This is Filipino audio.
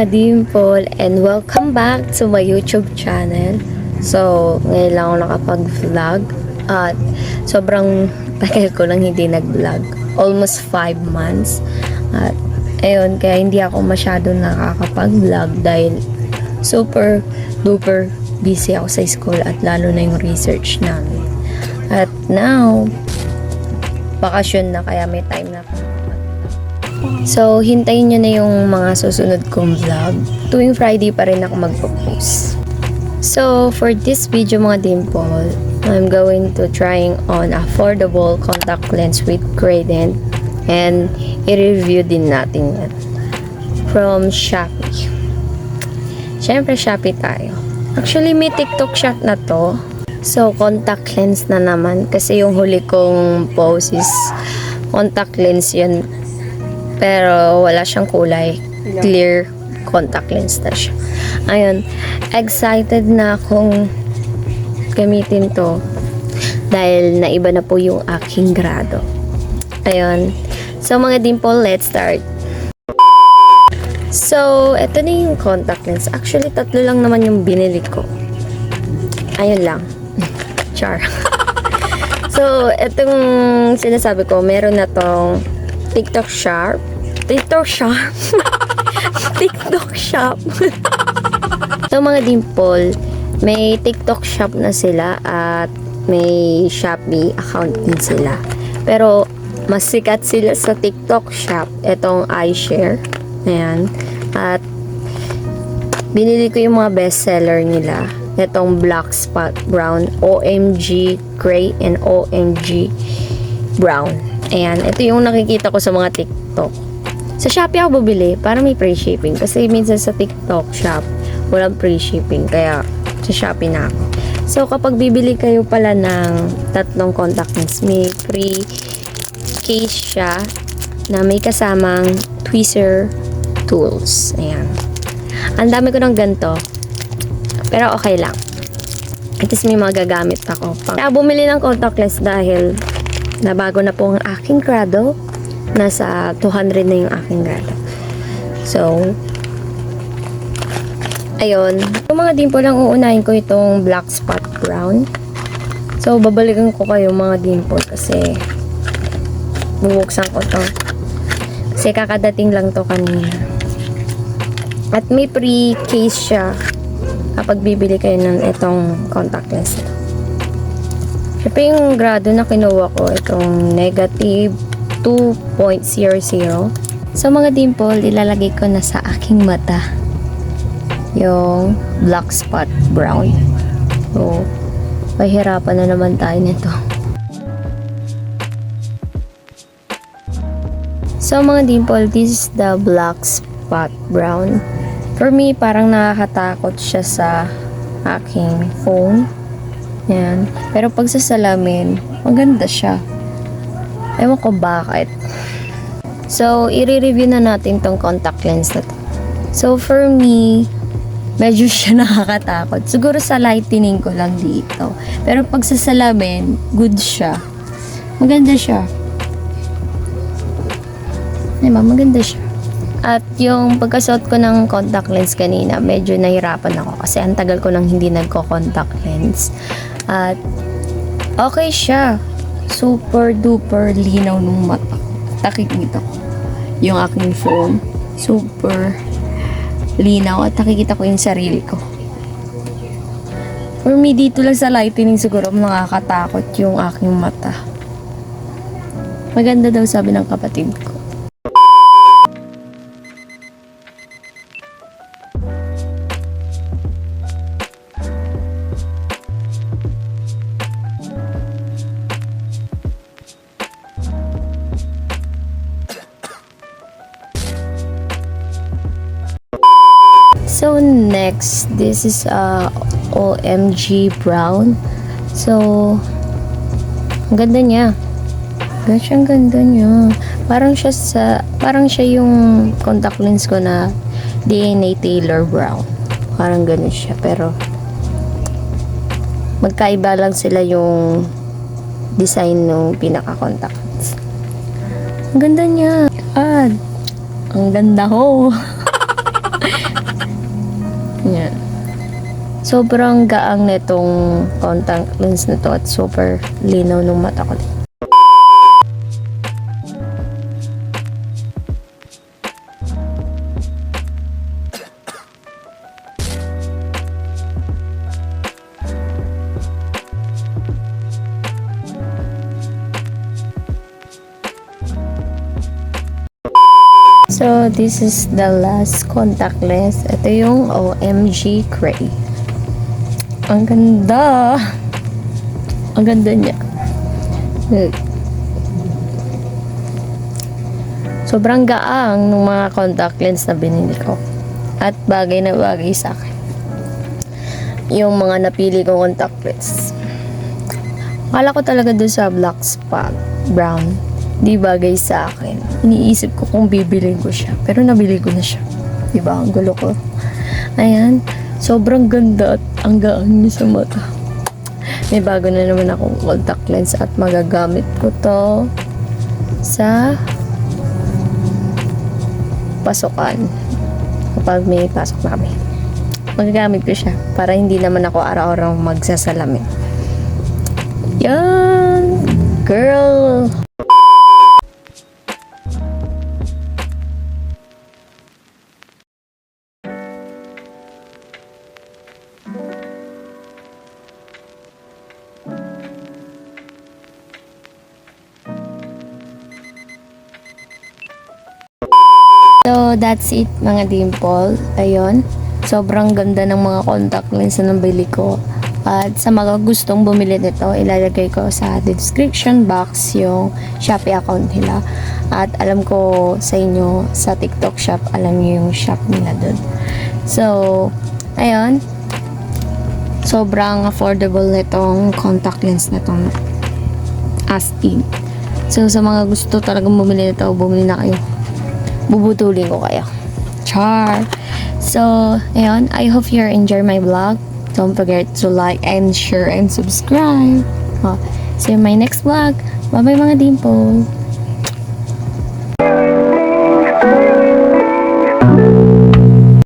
mga dimple and welcome back to my YouTube channel. So, ngayon lang ako nakapag-vlog at sobrang tagal ko lang hindi nag-vlog. Almost 5 months. At ayun, kaya hindi ako masyado nakakapag-vlog dahil super duper busy ako sa school at lalo na yung research namin. At now, bakasyon na kaya may time na. So, hintayin nyo na yung mga susunod kong vlog. Tuwing Friday pa rin ako magpo-post. So, for this video mga dimple, I'm going to trying on affordable contact lens with gradient and i-review din natin yan from Shopee. Siyempre, Shopee tayo. Actually, may TikTok shop na to. So, contact lens na naman kasi yung huli kong post is contact lens yun. Pero wala siyang kulay. Clear contact lens na siya. Ayun. Excited na akong gamitin to. Dahil naiba na po yung aking grado. Ayun. So mga dimple, let's start. So, eto na yung contact lens. Actually, 3 lang naman yung binili ko. Ayun lang. Char. So, etong sinasabi ko, meron na tong TikTok shop. TikTok shop. TikTok shop. So mga dimple, may TikTok shop na sila at may Shopee account din sila. Pero mas sikat sila sa TikTok shop. Itong iShare. Ayan. At binili ko yung mga bestseller nila. Itong Black Spot Brown, OMG Gray, and OMG Brown. Ayan, ito yung nakikita ko sa mga TikTok. Sa Shopee ako bumili para may free shipping. Kasi minsan sa TikTok shop, walang free shipping. Kaya sa Shopee na ako. So, kapag bibili kayo pala ng 3 contact lens, may free case siya na may kasamang tweezer tools. Ayan. Ang dami ko ng ganito. Pero okay lang. At least may mga gagamit ako. Kaya bumili ng contact lens dahil nabago na po ang aking grado. Nasa 200 na yung aking grado. So, ayun. Yung mga dimple lang uunahin ko itong Black Spot Brown. So, babalikan ko kayo mga dimple kasi bubuksan ko to. Kasi kakadating lang to kanina. At may pre-case siya kapag bibili kayo ng itong contact lens. Siyempre yung grado na kinuha ko, itong negative 2.00. So mga dimple, ilalagay ko na sa aking mata yung Black Spot Brown. So, mahirapan na naman tayo nito. So mga dimple, this is the Black Spot Brown. For me, parang nakakatakot siya sa aking phone. Yan. Pero pag sa salamin, maganda siya. Ewan ko bakit. So, i-review na natin tong contact lens na to. So, for me, medyo siya nakakatakot. Siguro sa lightening ko lang dito. Pero pag sa salamin, good siya. Maganda siya. Diba? Maganda siya. At yung pagkasuot ko ng contact lens kanina, medyo nahirapan ako kasi ang tagal ko nang hindi nagko-contact lens. At okay siya. Super duper linaw ng mata. Nakikita ko yung aking phone. Super linaw at nakikita ko yung sarili ko. For me, dito lang sa lightening siguro nakakatakot yung aking mata. Maganda daw sabi ng kapatid ko. So next, this is OMG Brown. So ang ganda niya. Ang ganda niya. Parang siya yung contact lens ko na DNA Taylor Brown. Parang ganun siya, pero magkaiba lang sila yung design ng pinaka-contact lens. Ang ganda niya. Ang ganda ho. Sobrang gaang nitong contact lens na to at super linaw ng mata ko. So, this is the last contact lens. Ito yung OMG Gray. Ang ganda! Ang ganda niya. Sobrang gaang ng mga contact lens na binili ko. At bagay na bagay sa akin. Yung mga napili kong contact lens. Akala ko talaga doon sa black spot, brown, di bagay sa akin. Iniisip ko kung bibilin ko siya. Pero nabili ko na siya. Diba? Ang gulo ko. Ayan. Sobrang ganda at ang gaan niya sa mata. May bago na naman akong contact lens at magagamit ko to sa pasukan. Kapag may pasok na kami. Magagamit ko siya para hindi naman ako araw-araw magsasalamin. Yan! Girl! So, that's it mga dimple. Ayun. Sobrang ganda ng mga contact lens na nabili ko. At sa mga gustong bumili nito, ilalagay ko sa description box yung Shopee account nila. At alam ko sa inyo, sa TikTok shop, alam niyo yung shop nila dun. So, ayun. Sobrang affordable nitong contact lens na itong astig. So, sa mga gusto talagang bumili nito, bumili na kayo. Bubutulin ko kayo. Char! So, ayun. I hope you enjoy my vlog. Don't forget to like and share and subscribe. See you in my next vlog. Bye-bye mga dimple.